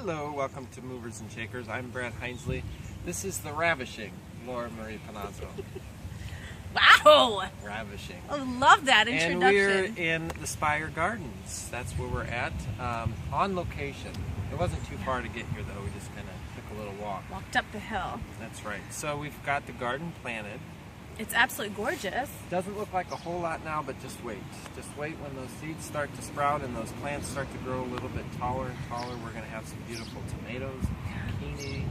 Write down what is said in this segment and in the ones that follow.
Hello, welcome to Movers and Shakers. I'm Brad Hinesley. This is the ravishing Laura Marie Panazzo. Wow! Ravishing. I love that introduction. And we're in the Spire Gardens. That's where we're at, on location. It wasn't too far to get here though, we just kind of took a little walk. Walked up the hill. That's right. So we've got the garden planted. It's absolutely gorgeous. Doesn't look like a whole lot now, but just wait. Just wait when those seeds start to sprout and those plants start to grow a little bit taller and taller. We're going to have some beautiful tomatoes, zucchini,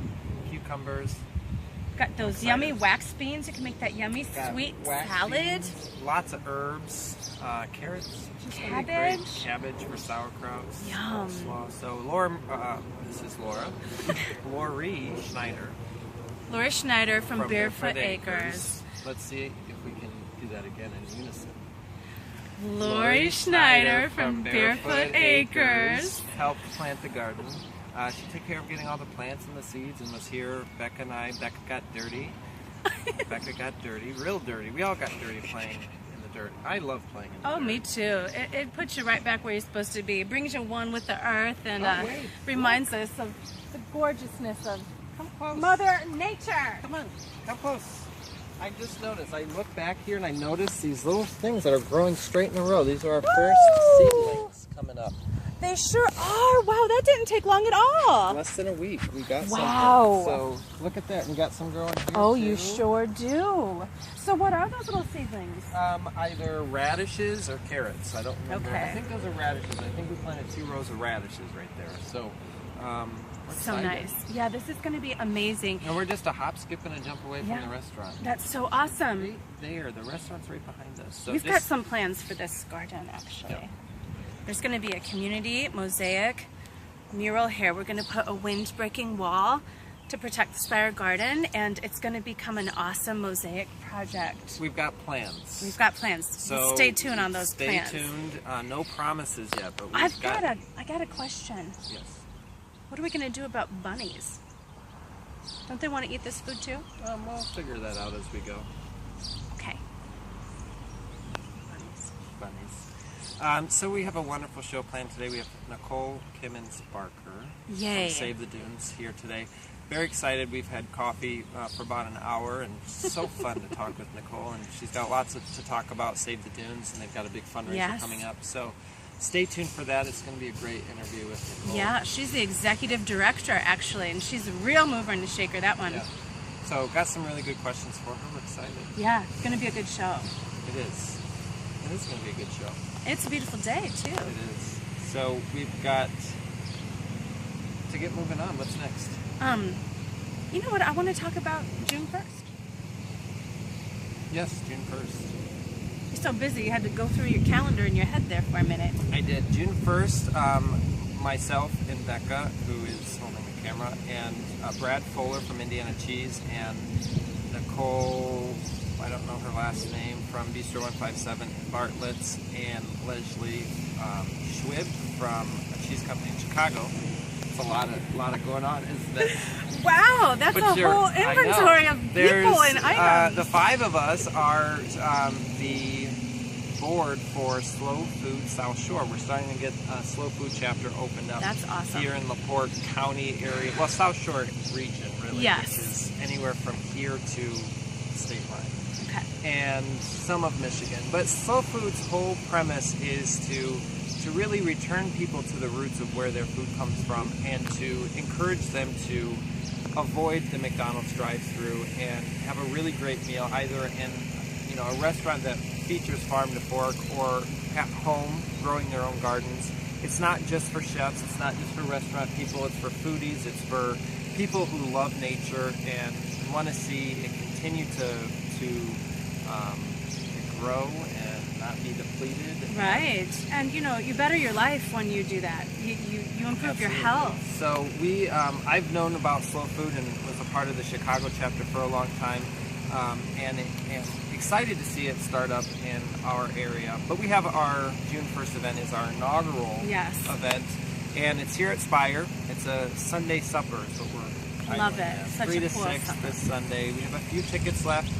cucumbers. Got those yummy wax beans. You can make that yummy sweet salad. Beans, lots of herbs, carrots, cabbage. Cabbage for sauerkraut. Yum. So Laura, this is Laura. Laurie Schneider. Laurie Schneider from Barefoot Acres. Let's see if we can do that again in unison. Laurie Schneider from Barefoot Acres helped plant the garden. She took care of getting all the plants and the seeds and was here. Becca and I, Becca got dirty. Becca got dirty, real dirty. We all got dirty playing in the dirt. I love playing in the dirt. Oh, me too. It puts you right back where you're supposed to be. It brings you one with the earth and reminds us of the gorgeousness of Mother Nature. Come on, come close. I just noticed, I look back here and I noticed these little things that are growing straight in a row. These are our first seedlings coming up. They sure are. Wow, that didn't take long at all. Less than a week, we got wow. something. So look at that, we got some growing here Oh, too. you sure do. So what are those little seedlings? Either radishes or carrots. I don't remember. Okay. I think those are radishes. I think we planted 2 rows of radishes right there. So, we're so excited. nice. Yeah, this is going to be amazing. And we're just a hop, skip, and a jump away from the restaurant. That's so awesome. Right there, the restaurant's right behind us. So We've got some plans for this garden, actually. Yeah. There's going to be a community mosaic mural here. We're going to put a wind-breaking wall to protect the Spire Garden, and it's going to become an awesome mosaic project. We've got plans. We've got plans. So stay tuned on those plans. Stay tuned. No promises yet, but I got a question. Yes. What are we going to do about bunnies? Don't they want to eat this food too? We'll figure that out as we go. Okay. Bunnies. So we have a wonderful show planned today. We have Nicole Kamins Barker Yay. from Save the Dunes here today. Very excited. We've had coffee for about an hour, and so fun to talk with Nicole. And she's got lots to talk about Save the Dunes, and they've got a big fundraiser coming up. So stay tuned for that. It's going to be a great interview with Nicole. Yeah, she's the executive director, actually, and she's a real mover and a shaker, that one. Yeah. So got some really good questions for her. We're excited. Yeah, it's going to be a good show. It is. It is going to be a good show. It's a beautiful day, too. It is. So we've got to get moving on. What's next? You know what? I want to talk about June 1st. Yes, June 1st. You're so busy, you had to go through your calendar in your head there for a minute. I did. June 1st, myself and Becca, who is holding the camera, and Brad Fuller from Indiana Cheese, and Nicole, I don't know her last name, from Bistro 157 Bartlett's, and Leslie Schwib from a cheese company in Chicago. It's a lot of going on, isn't it? Wow, that's a whole inventory of people and items. The 5 of us are the board for Slow Food South Shore. We're starting to get a Slow Food chapter opened up. That's awesome. Here in LaPorte County area. Well, South Shore region, really. Yes. Which is anywhere from here to state line. Okay. And some of Michigan. But Slow Food's whole premise is to really return people to the roots of where their food comes from, and to encourage them to avoid the McDonald's drive-through and have a really great meal, either in a restaurant that features farm to fork, or at home growing their own gardens. It's not just for chefs, it's not just for restaurant people, it's for foodies, it's for people who love nature and want to see it continue to grow and not be depleted. Right, and you better your life when you do that. You improve your health. So I've known about Slow Food and was a part of the Chicago chapter for a long time, and excited to see it start up in our area. But we have our June 1st event is our inaugural event, and it's here at Spire. It's a Sunday supper, so we're love it. Such 3 a to cool 6 supper. this Sunday. We have a few tickets left.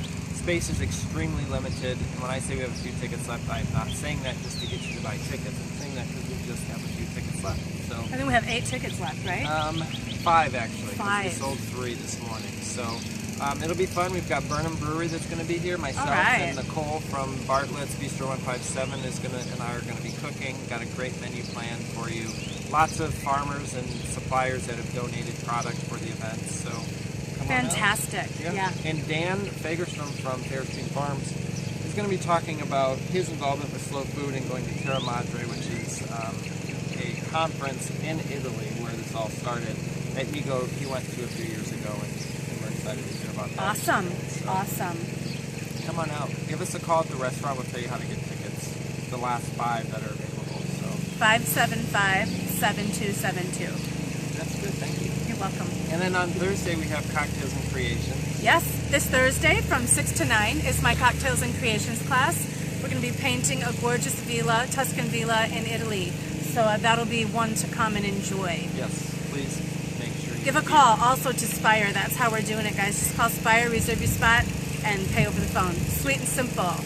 Space is extremely limited, and when I say we have a few tickets left, I'm not saying that just to get you to buy tickets. I'm saying that because we just have a few tickets left. So I think we have 8 tickets left, right? 5 actually. 5. We sold 3 this morning. So it'll be fun. We've got Burnham Brewery that's going to be here. Myself and Nicole from Bartlett's Bistro 157 and I are going to be cooking. Got a great menu planned for you. Lots of farmers and suppliers that have donated product for the event. So come fantastic. on out. Yeah. And Dan Fagerstrom from Fairstream Farms is going to be talking about his involvement with slow food and going to Terra Madre, which is a conference in Italy where this all started that he went to a few years ago, and we're excited to hear about that. Awesome. So, awesome. Come on out. Give us a call at the restaurant. We'll tell you how to get tickets. The last 5 that are available. So 575-7272. That's good. Thank you. You're welcome. And then on Thursday we have Cocktails and Creations. Yes, this Thursday from 6 to 9 is my Cocktails and Creations class. We're going to be painting a gorgeous villa, Tuscan villa in Italy. So that'll be one to come and enjoy. Yes, please make sure you give a call also to Spire. That's how we're doing it, guys. Just call Spire, reserve your spot, and pay over the phone. Sweet and simple.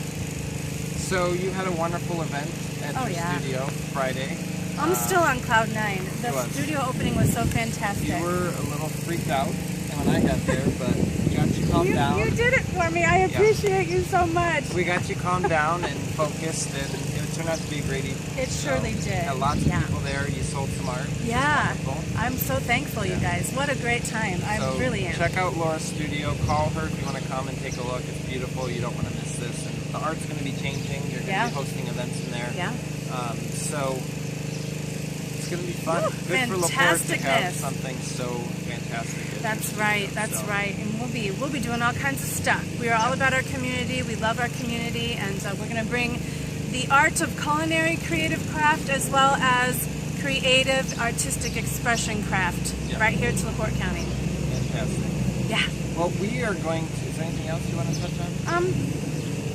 So you had a wonderful event at your studio Friday. I'm still on cloud 9. The studio opening was so fantastic. You were a little freaked out when I got there, but we got you calmed down. You did it for me. I appreciate you so much. We got you calmed down and focused, and it turned out to be a great evening. It surely did. Had lots of people there. You sold some art. Yeah. I'm so thankful, you guys. What a great time. I really am. Check out Laura's studio. Call her if you want to come and take a look. It's beautiful. You don't want to miss this. And the art's going to be changing. You're going to be hosting events in there. Yeah. So it's going to be fun. Good for LaPorte to have something so fantastic. That's right. That's right. And we'll be doing all kinds of stuff. We are all about our community. We love our community, and we're going to bring the art of culinary creative craft as well as creative artistic expression craft right here to LaPorte County. Fantastic. Yeah. Well, we are going to, is there anything else you want to touch on?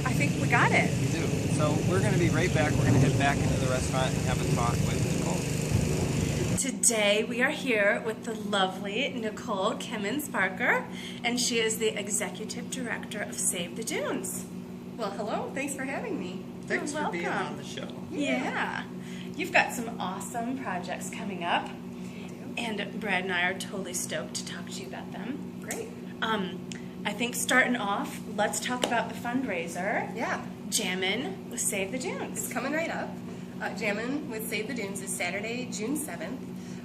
I think we got it. We do. So we're going to be right back. We're going to head back into the restaurant and have a talk with Nicole. Today we are here with the lovely Nicole Kamins Parker, and she is the Executive Director of Save the Dunes. Well, hello. Thanks for having me. Thanks for being on the show. Yeah. You've got some awesome projects coming up, and Brad and I are totally stoked to talk to you about them. Great. I think starting off, let's talk about the fundraiser. Yeah. Jammin' with Save the Dunes. It's coming right up. Jammin' with Save the Dunes is Saturday, June 7th,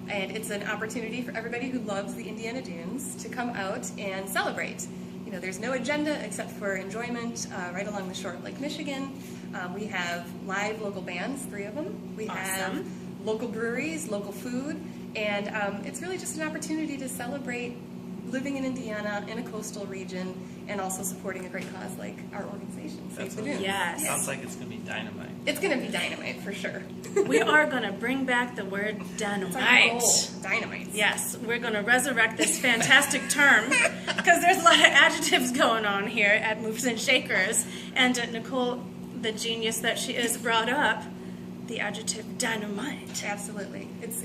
and it's an opportunity for everybody who loves the Indiana Dunes to come out and celebrate. You know, there's no agenda except for enjoyment right along the shore of Lake Michigan. We have live local bands, 3 of them. We have local breweries, local food, and it's really just an opportunity to celebrate living in Indiana in a coastal region and also supporting a great cause like our organization, Save the Dunes. Yes. Sounds like it's going to be dynamite. It's going to be dynamite for sure. We are going to bring back the word dynamite. It's our goal. Dynamite. Yes, we're going to resurrect this fantastic term because there's a lot of adjectives going on here at Movers and Shakers. And Nicole, the genius that she is, brought up the adjective dynamite. Absolutely. It's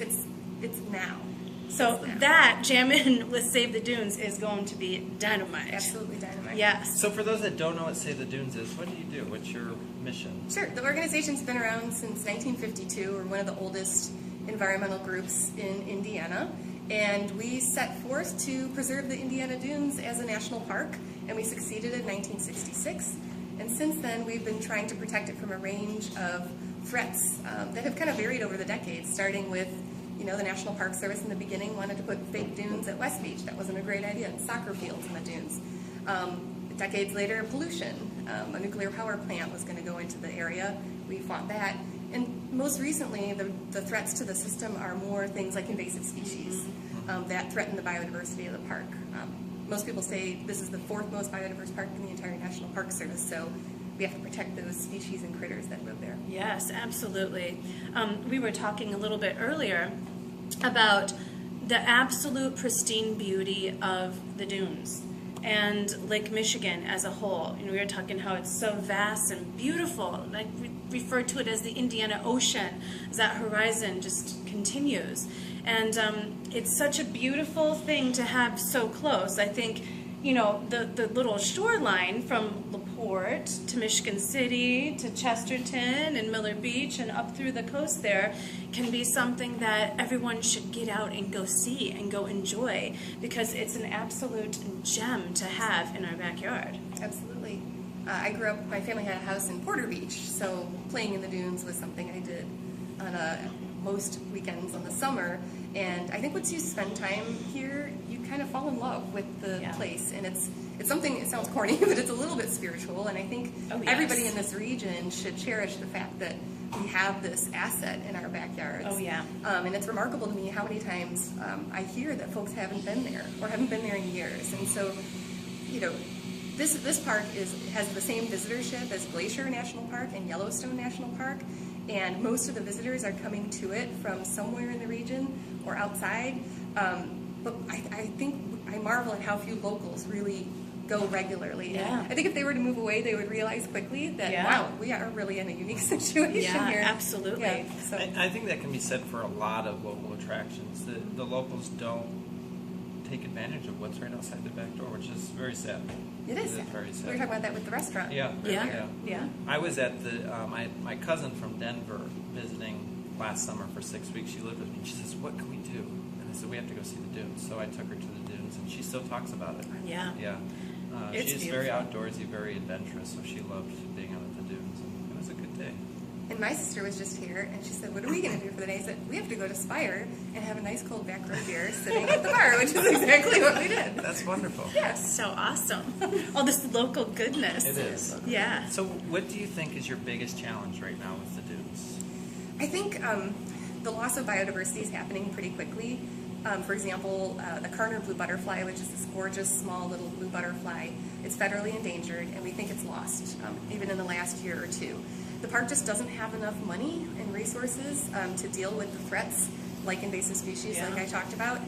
now. So that Jammin' with Save the Dunes is going to be dynamite. Absolutely dynamite. Yes. So for those that don't know what Save the Dunes is, what do you do? What's your mission? Sure. The organization's been around since 1952. We're one of the oldest environmental groups in Indiana. And we set forth to preserve the Indiana Dunes as a national park, and we succeeded in 1966. And since then, we've been trying to protect it from a range of threats that have kind of varied over the decades, starting with the National Park Service in the beginning wanted to put fake dunes at West Beach. That wasn't a great idea. And soccer fields in the dunes. Decades later, pollution. A nuclear power plant was going to go into the area. We fought that. And most recently, the threats to the system are more things like invasive species that threaten the biodiversity of the park. Most people say this is the 4th most biodiverse park in the entire National Park Service, so we have to protect those species and critters that live there. Yes, absolutely. We were talking a little bit earlier about the absolute pristine beauty of the dunes and Lake Michigan as a whole. We were talking how it's so vast and beautiful. Like we refer to it as the Indiana Ocean, as that horizon just continues. And it's such a beautiful thing to have so close. I think the little shoreline from LaPorte to Michigan City to Chesterton and Miller Beach and up through the coast there can be something that everyone should get out and go see and go enjoy, because it's an absolute gem to have in our backyard. Absolutely. I grew up, my family had a house in Porter Beach, so playing in the dunes was something I did on most weekends in the summer. And I think once you spend time here, you kind of fall in love with the place. And it's something, it sounds corny, but it's a little bit spiritual. And I think everybody in this region should cherish the fact that we have this asset in our backyards. Oh, yeah. And it's remarkable to me how many times I hear that folks haven't been there or haven't been there in years. And so, this park has the same visitorship as Glacier National Park and Yellowstone National Park, and most of the visitors are coming to it from somewhere in the region or outside. But I think I marvel at how few locals really go regularly. Yeah. And I think if they were to move away, they would realize quickly that, wow, we are really in a unique situation here. Absolutely. Yeah, so. I think that can be said for a lot of local attractions. The locals don't take advantage of what's right outside the back door, which is very sad. It is sad. Very sad. We were talking about that with the restaurant. Yeah. Yeah. I was at my cousin from Denver visiting last summer for 6 weeks. She lived with me. She says, "What can we do?" And I said, "We have to go see the dunes." So I took her to the dunes, and she still talks about it. Yeah. Yeah. It's She's beautiful. very outdoorsy, very adventurous, so she loved being out at the dunes. And it was a good day. And my sister was just here, and she said, "What are we going to do for the day?" I said, "We have to go to Spire and have a nice cold back row beer sitting at the bar," which is exactly what we did. That's wonderful. Yes. So awesome. All this local goodness. It is. Yeah. So what do you think is your biggest challenge right now with the dunes? I think the loss of biodiversity is happening pretty quickly. For example, the Karner blue butterfly, which is this gorgeous small little blue butterfly, is federally endangered, and we think it's lost, even in the last year or two. The park just doesn't have enough money and resources to deal with the threats, like invasive species, like I talked about,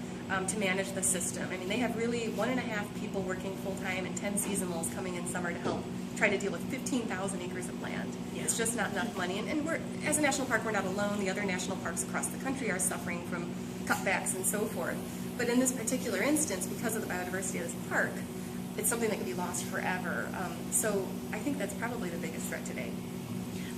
to manage the system. I mean, they have really 1.5 people working full-time and 10 seasonals coming in summer to help try to deal with 15,000 acres of land. Yeah. It's just not enough money. And we're, as a national park, we're not alone. The other national parks across the country are suffering from cutbacks and so forth. But in this particular instance, because of the biodiversity of this park, it's something that can be lost forever. So I think that's probably the biggest threat today.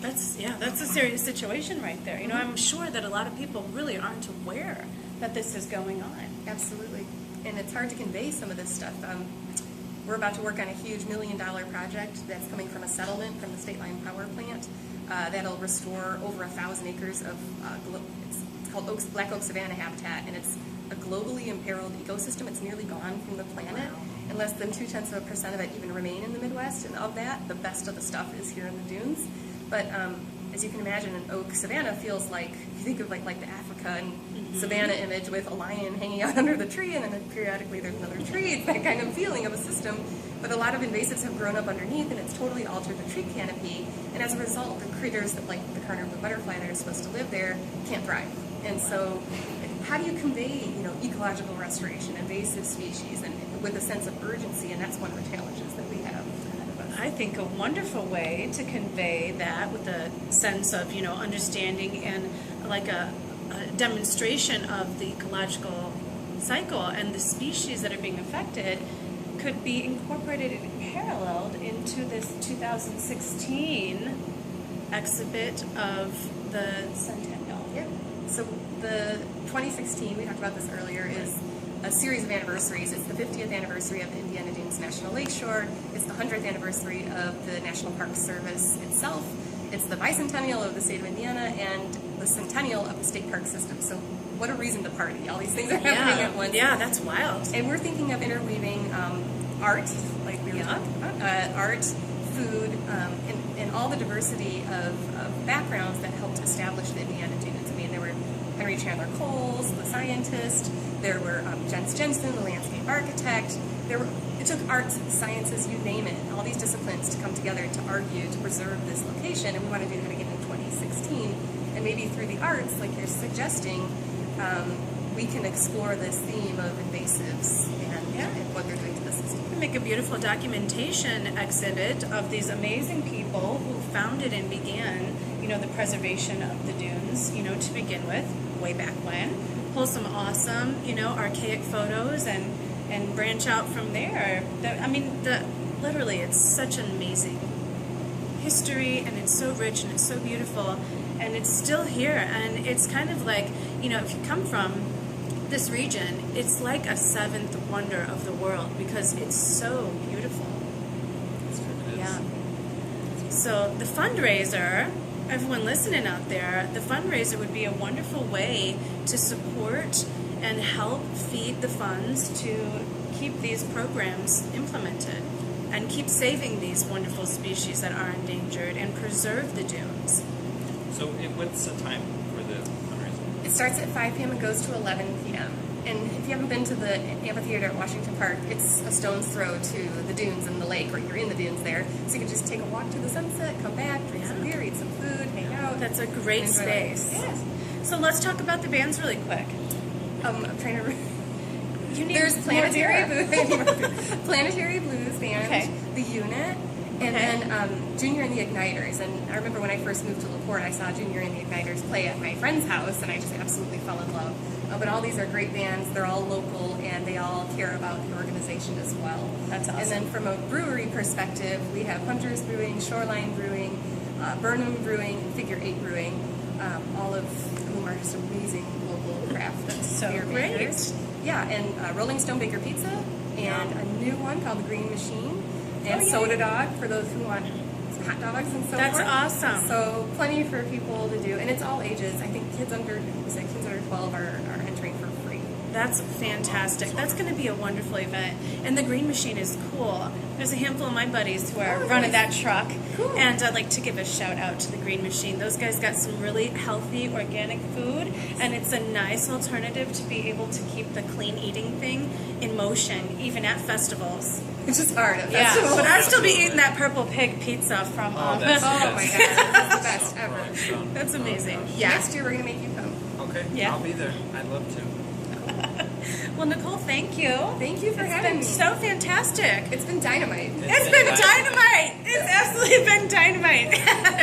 That's a serious situation right there. I'm sure that a lot of people really aren't aware that this is going on. Absolutely. And it's hard to convey some of this stuff. We're about to work on a huge $1 million project that's coming from a settlement from the State Line Power Plant that'll restore over 1,000 acres of it's called black oak savanna habitat, and it's a globally imperiled ecosystem. It's nearly gone from the planet, and less than 0.2% of it even remain in the Midwest. And of that, the best of the stuff is here in the dunes. But as you can imagine, an oak savanna feels like, if you think of like the Africa and savanna image with a lion hanging out under the tree, and then periodically there's another tree. It's that kind of feeling of a system. But a lot of invasives have grown up underneath, and it's totally altered the tree canopy. And as a result, the critters that, like the Karner blue butterfly, that are supposed to live there, can't thrive. And so, how do you convey, ecological restoration, invasive species, and with a sense of urgency? And that's one of the challenges that we have ahead of us. I think a wonderful way to convey that with a sense of, understanding and like a demonstration of the ecological cycle and the species that are being affected could be incorporated and paralleled into this 2016 exhibit of the Centennial. Yeah. So the 2016, we talked about this earlier, is a series of anniversaries. It's the 50th anniversary of the Indiana Dunes National Lakeshore. It's the 100th anniversary of the National Park Service itself. It's the bicentennial of the state of Indiana and the centennial of the state park system. So what a reason to party. All these things are happening at once. Yeah, that's wild. And we're thinking of interweaving art, like we were talking about, art, food, and all the diversity of backgrounds that helped establish the Indiana Dunes. I mean, there were Henry Chandler Coles, the scientist. There were Jens Jensen, the landscape architect. It took arts, sciences, you name it, all these disciplines to come together to argue to preserve this location, and we want to do that again in 2016. And maybe through the arts, like you're suggesting, we can explore this theme of invasives and what they're doing to the system. Make a beautiful documentation exhibit of these amazing people who founded and began, the preservation of the dunes, to begin with, way back when. Pull some awesome, archaic photos and and branch out from there. Literally, it's such an amazing history, and it's so rich and it's so beautiful, and it's still here. And it's kind of like, if you come from this region, it's like a seventh wonder of the world because it's so beautiful. That's true. It is. Yeah. So the fundraiser, everyone listening out there, the fundraiser would be a wonderful way to support and help feed the funds to keep these programs implemented and keep saving these wonderful species that are endangered and preserve the dunes. So what's the time for the fundraiser? It starts at 5 p.m. and goes to 11 p.m. And if you haven't been to the amphitheater at Washington Park, it's a stone's throw to the dunes and the lake, or you're in the dunes there. So you can just take a walk to the sunset, come back, drink some beer, eat some food, hang out. That's a great enjoy space. life. Yes. So let's talk about the bands really quick. I'm trying to... There's Planetary Blues Band, Okay. the Unit, and then Junior and the Igniters. And I remember when I first moved to LaPorte, I saw Junior and the Igniters play at my friend's house, and I just absolutely fell in love. But all these are great bands. They're all local, and they all care about the organization as well. That's awesome. And then from a brewery perspective, we have Hunters Brewing, Shoreline Brewing, Burnham Brewing, and Figure 8 Brewing, all of whom are just amazing local craft So beer great. makers. Yeah, and Rolling Stone Baker Pizza, and a new one called the Green Machine, and yay. Soda Dog for those who want hot dogs and so That's forth. awesome. So plenty for people to do, and it's all ages. I think kids under 12 are entering for free. That's fantastic. That's going to be a wonderful event. And the Green Machine is cool. There's a handful of my buddies who are running that truck. Cool. And I'd like to give a shout out to the Green Machine. Those guys got some really healthy organic food, and it's a nice alternative to be able to keep the clean eating thing in motion, even at festivals. It's just hard at Yeah, festivals. but I'd still be eating that purple pig pizza from that's Oh my god, that's the best ever. Rolling Stone. That's amazing. Oh, Yeah. Next year we're going to make you come. gosh. Okay, Yeah. I'll be there. I'd love to. Well, Nicole, thank you. Thank you for It's having been me. so fantastic. It's been dynamite. It's been dynamite. It's absolutely been dynamite.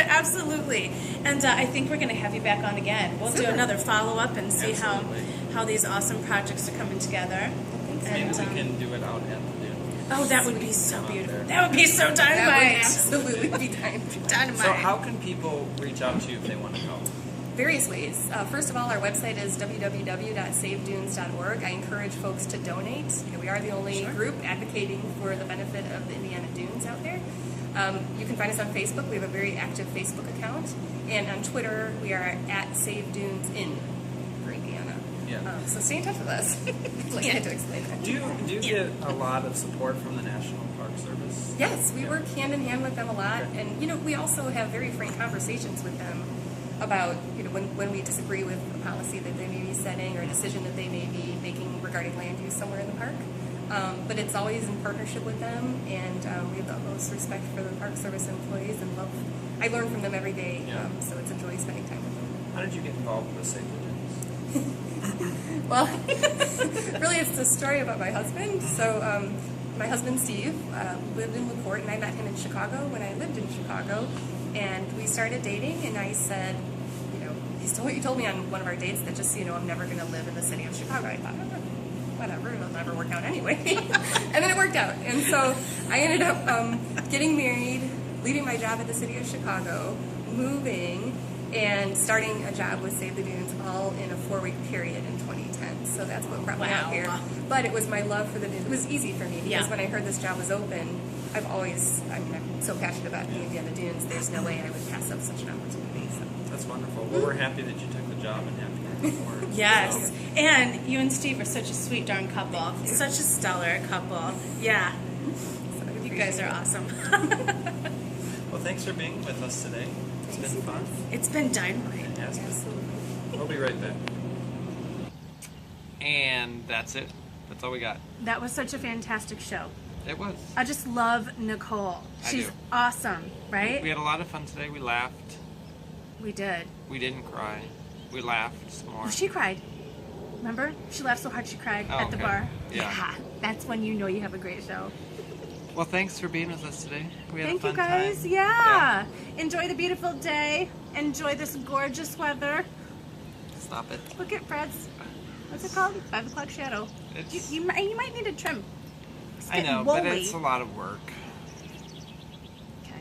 Absolutely. And I think we're going to have you back on again. We'll do Super. another follow-up and see Absolutely. how these awesome projects are coming together. Maybe And, we can do it out at the dune. oh, that would be so Come out beautiful. there. That would be so That would dynamite. absolutely be dynamite. Dynamite. So how can people reach out to you if they want to help? Various ways. First of all, our website is www.savedunes.org. I encourage folks to donate. We are the only group advocating for the benefit of the Indiana dunes out there. You can find us on Facebook. We have a very active Facebook account. And on Twitter, we are at Save Dunes in for Indiana. Yeah. So stay in touch with us. I had to explain that. Do you get a lot of support from the National Park Service? Yes, we Yeah. work hand in hand with them a lot, Okay. and we also have very frank conversations with them about when we disagree with a policy that they may be setting or a decision that they may be making regarding land use somewhere in the park. But it's always in partnership with them, and we have the utmost respect for the Park Service employees and love. I learn from them every day, Yeah. so it's a joy spending time with them. How did you get involved with Save the Dunes? Well, really, it's the story about my husband. So, my husband Steve lived in LaPorte, and I met him in Chicago when I lived in Chicago. And we started dating, and I said, he told me on one of our dates that just so you know, I'm never going to live in the city of Chicago. I thought, whatever, it'll never work out anyway. And then it worked out. And so I ended up getting married, leaving my job at the city of Chicago, moving, and starting a job with Save the Dunes all in a 4-week period in 2010. So that's what brought me out here. But it was my love for the dunes. It was easy for me because when I heard this job was open, I'm so passionate about being the dunes, there's no way I would pass up such an opportunity. So. That's wonderful. Well, we're happy that you took the job and happy to have more. Yes. And you and Steve are such a sweet darn couple. Such a stellar couple. Yeah. You guys are awesome. Well, thanks for being with us today. It's been fun. It's been dynamite. It has been. Absolutely. We'll be right back. And that's it. That's all we got. That was such a fantastic show. It was. I just love Nicole. I She's do. awesome, right? We had a lot of fun today. We laughed. We did. We didn't cry. We laughed some more. She cried. Remember? She laughed so hard she cried Oh, at the okay. bar. Yeah. That's when you know you have a great show. Well, thanks for being with us today. We had Thank a you fun guys. time. Yeah. Enjoy the beautiful day. Enjoy this gorgeous weather. Stop it. Look at Fred's What's it called? 5 o'clock shadow. You might need a trim. It's I know, woolly. but it's a lot of work. Okay.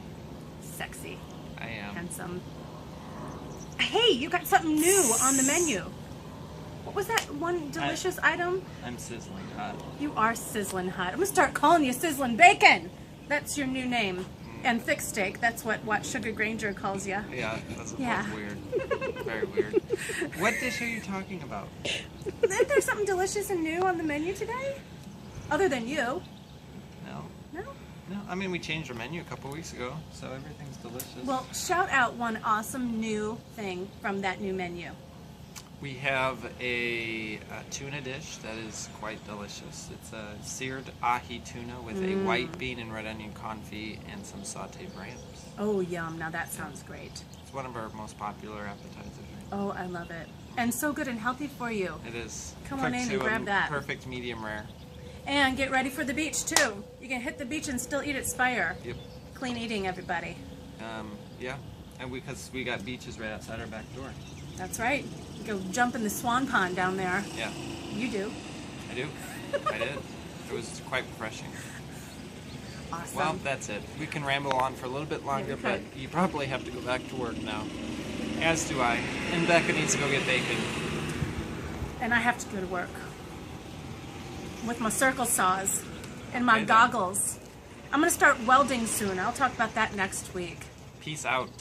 Sexy. I am. Handsome. Hey, you got something new on the menu. What was that one delicious item? I'm sizzling hot. You are sizzling hot. I'm gonna start calling you sizzling bacon. That's your new name. And thick steak. That's what Sugar Granger calls you. Yeah, that's Yeah. weird. Very weird. What dish are you talking about? Isn't there something delicious and new on the menu today? Other than you. No. No? No, I mean, we changed our menu a couple weeks ago, so everything's delicious. Well, shout out one awesome new thing from that new menu. We have a tuna dish that is quite delicious. It's a seared ahi tuna with a white bean and red onion confit and some sauteed rams. Oh, yum. Now that sounds great. It's one of our most popular appetizers. Oh, I love it. And so good and healthy for you. It is. Come on Cooked in to and grab a that. perfect medium rare. And get ready for the beach, too. You can hit the beach and still eat at Spire. Yep. Clean eating, everybody. Yeah. And because we got beaches right outside our back door. That's right. Go jump in the swan pond down there. Yeah. You do. I do. I did. It was quite refreshing. Awesome. Well, that's it. We can ramble on for a little bit longer, Yeah, we but could. you probably have to go back to work now. As do I. And Becca needs to go get bacon. And I have to go to work. With my circle saws and my Okay, then. goggles. I'm going to start welding soon. I'll talk about that next week. Peace out.